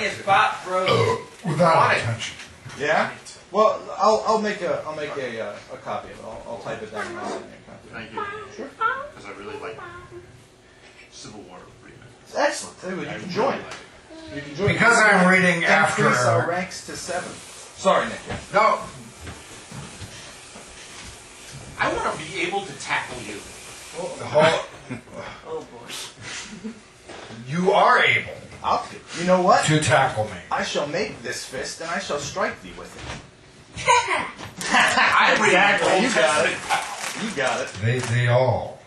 funny as Bot Bros. Without intention. Yeah? Well, I'll make a copy of it. I'll type it down and I'll send you a copy. Thank you. Sure. Because I really like Civil War agreement. It's excellent. Anyway, you can join. You can join. Because I'm reading after. Increase our ranks to 7. Sorry, Nick. No. I want to be able to tackle you. Oh boy. You are able You know what? to tackle me. I shall make this fist, and I shall strike thee with it. Exactly. You got it. You got it. They all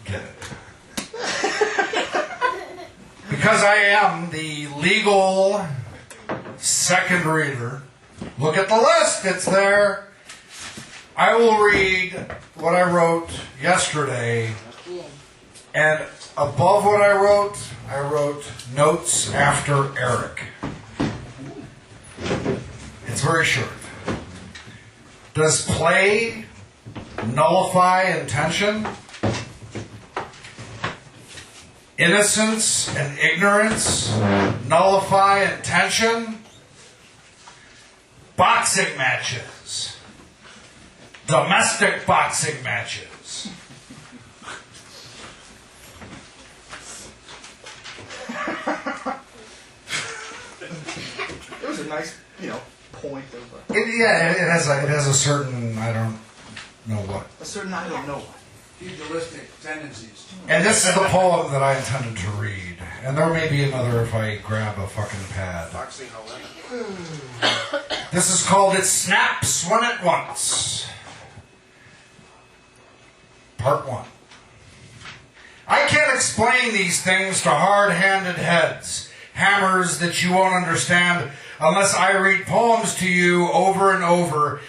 get it. Because I am the legal second reader. Look at the list, it's there. I will read what I wrote yesterday, and above what I wrote notes after Eric. It's very short. Does play nullify intention? Innocence and ignorance nullify intention? Boxing matches. Domestic boxing matches. It was a nice, point of It has a certain, I don't know what. a certain I don't know what. Pugilistic tendencies. And this is the poem that I intended to read. And there may be another if I grab a fucking pad. Boxing all This is called It Snaps When It Wants. Part 1. I can't explain these things to hard-handed heads, hammers that you won't understand unless I read poems to you over and over,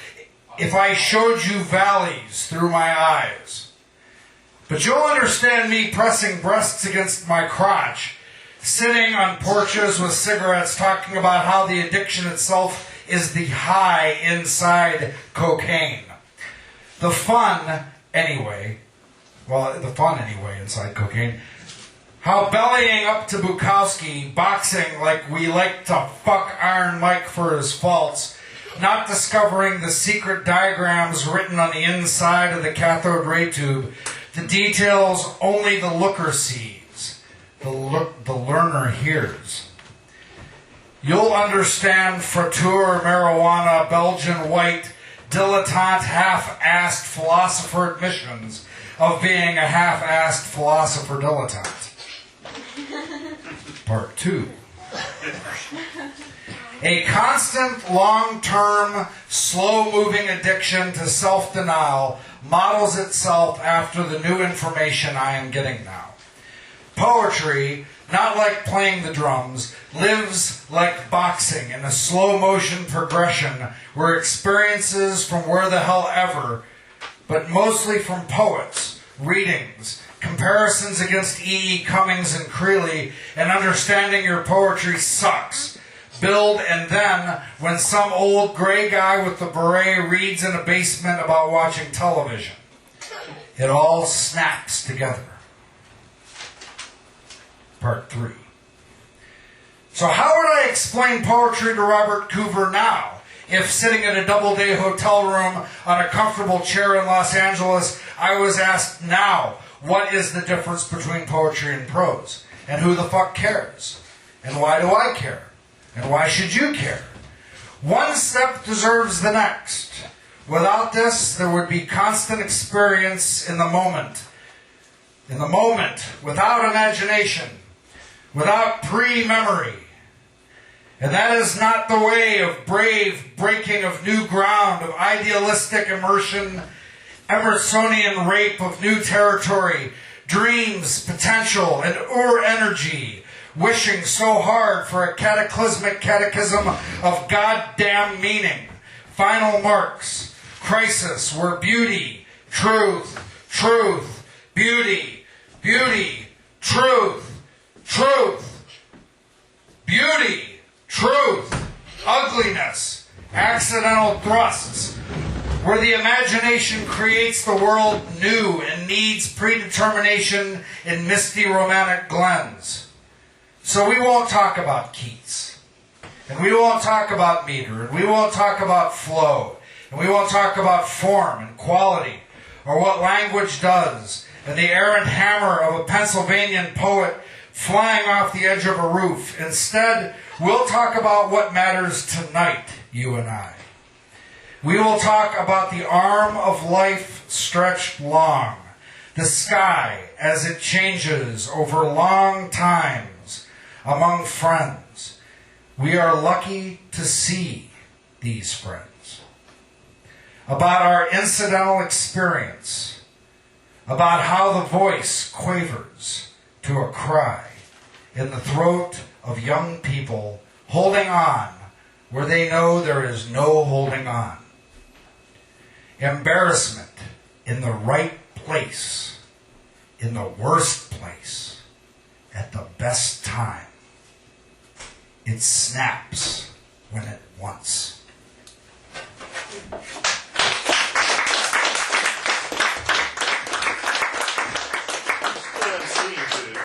if I showed you valleys through my eyes. But you'll understand me pressing breasts against my crotch, sitting on porches with cigarettes talking about how the addiction itself is the high inside cocaine. The fun anyway inside cocaine. How bellying up to Bukowski, boxing like we like to fuck Iron Mike for his faults, not discovering the secret diagrams written on the inside of the cathode ray tube, the details only the looker sees, the learner hears. You'll understand Frateur, marijuana, Belgian white, dilettante, half-assed philosopher admissions of being a half-assed philosopher dilettante. Part 2. A constant, long-term, slow-moving addiction to self-denial models itself after the new information I am getting now. Poetry, not like playing the drums, lives like boxing in a slow-motion progression where experiences from where the hell ever, but mostly from poets, readings, comparisons against E. E. Cummings and Creeley, and understanding your poetry sucks. Build, and then, when some old gray guy with the beret reads in a basement about watching television, it all snaps together. Part 3. So how would I explain poetry to Robert Coover now, if sitting in a double-day hotel room on a comfortable chair in Los Angeles, I was asked now, what is the difference between poetry and prose? And who the fuck cares? And why do I care? And why should you care? One step deserves the next. Without this, there would be constant experience in the moment. In the moment, without imagination, without pre-memory. And that is not the way of brave breaking of new ground, of idealistic immersion, Emersonian rape of new territory, dreams, potential, and energy, wishing so hard for a cataclysmic catechism of goddamn meaning, final marks, crisis where beauty, truth, beauty, truth, beauty, truth, ugliness, accidental thrusts, where the imagination creates the world new and needs predetermination in misty romantic glens. So we won't talk about Keats. And we won't talk about meter, and we won't talk about flow, and we won't talk about form and quality, or what language does, and the errant hammer of a Pennsylvanian poet flying off the edge of a roof. Instead, we'll talk about what matters tonight, you and I. We will talk about the arm of life stretched long, the sky as it changes over long times among friends. We are lucky to see these friends. About our incidental experience, about how the voice quavers to a cry in the throat of young people holding on where they know there is no holding on. Embarrassment in the right place, in the worst place, at the best time. It snaps when it wants.